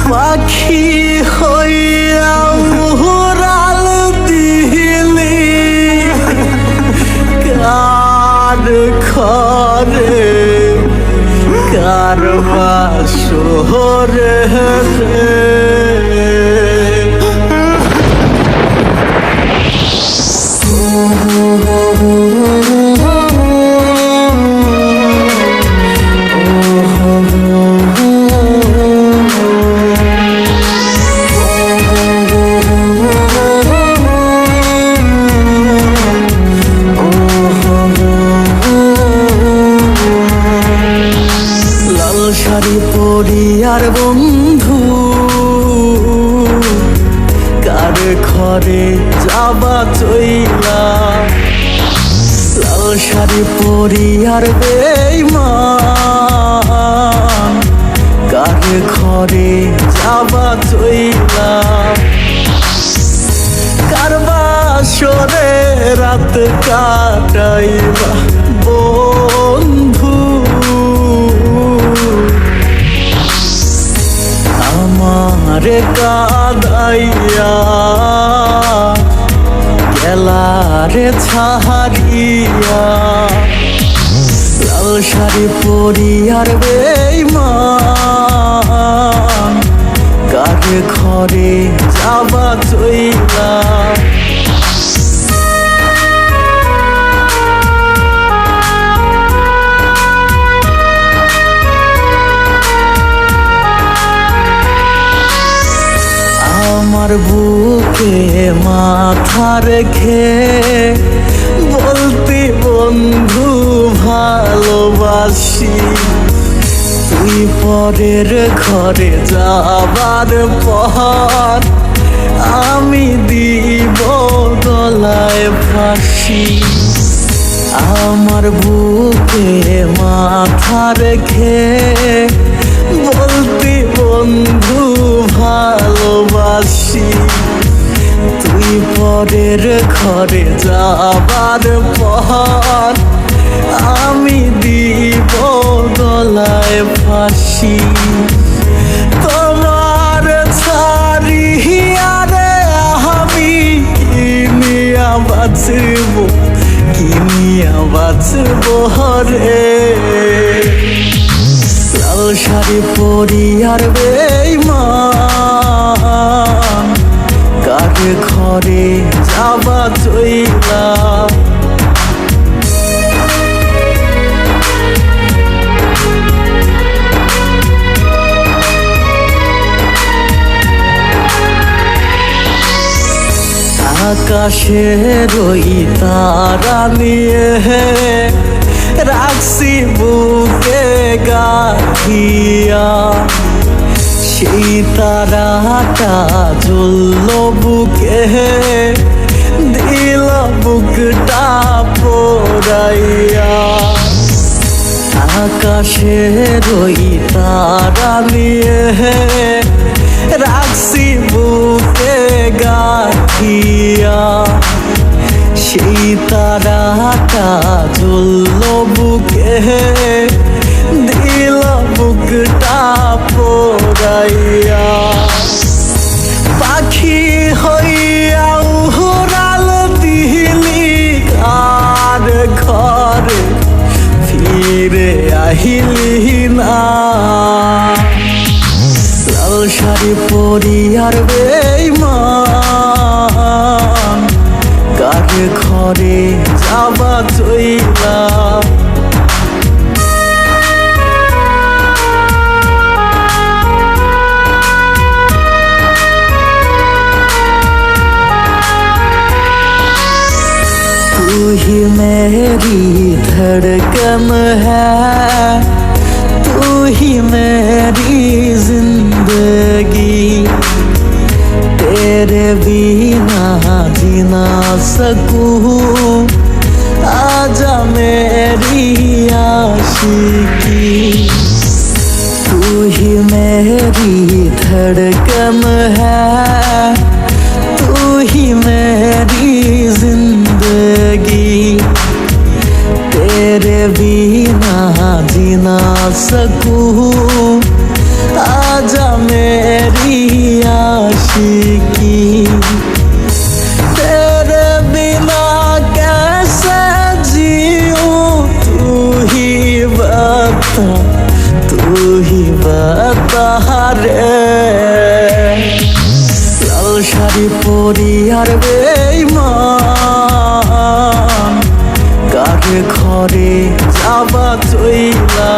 পাখি হইয়া উড়াল দিলি কার ঘরে কার বাসরে শাড়ি পরিয়ার বন্ধু কার ঘরে যাবা চইলা লাল শাড়ি পরিয়ার বেঈমান কার ঘরে যাবা চইলা কার বাসরে রাত কাটাইবা বন্ধু আমারে কাদাইয়া গেলারে ছাড়িয়া লাল শাড়ি পরিয়ার বেঈমান কার ঘরে যাবা চইলা আমার বুকে মাথা রেখে বলতি বন্ধু ভালোবাসি তুই পরের ঘরে যাবার পর আমি দিব গলায় ফাঁসি আমার বুকে মাথা রেখে বলতি বন্ধু ভালোবাসি তুই পরের ঘরে যাবার পর আমি দিব গলায় ফাঁসি তোমার ছাড়িয়া রে আমি কিনিয়া বাঁচব কিনিয়া বাঁচব রে লাল শাড়ি পরিয়ার বেঈমান কার ঘরে যাবা চইলা আকাশের ওই তারা নিয়ে রাখছি বুকে গাথিয়া সেই তারাটা জ্বলল বুকে দিল বুকটা পোড়াইয়া আকাশের ওই তারা নিয়ে রাখছি বুকে গাথিয়া সেই তারাটা জ্বলল বুকে দিল বুকটা পোড়াইয়া পাখি হইয়া উড়াল দিলি কার ঘরে ফিরে আহিলি না লাল শাড়ি পরিয়ার বেঈমান কার ঘরে যাবা চইলা तू ही मेरी धड़कन है तू ही मेरी जिंदगी तेरे बिना जी ना सकूं आजा मेरी आशिकी तू ही मेरी धड़कन है तू ही मेरी जिंदगी तेरे बिना जी ना सकूं आजा मेरी লাল শাড়ি পরি আর বেঈমান কারে ঘরে যাবা চইলা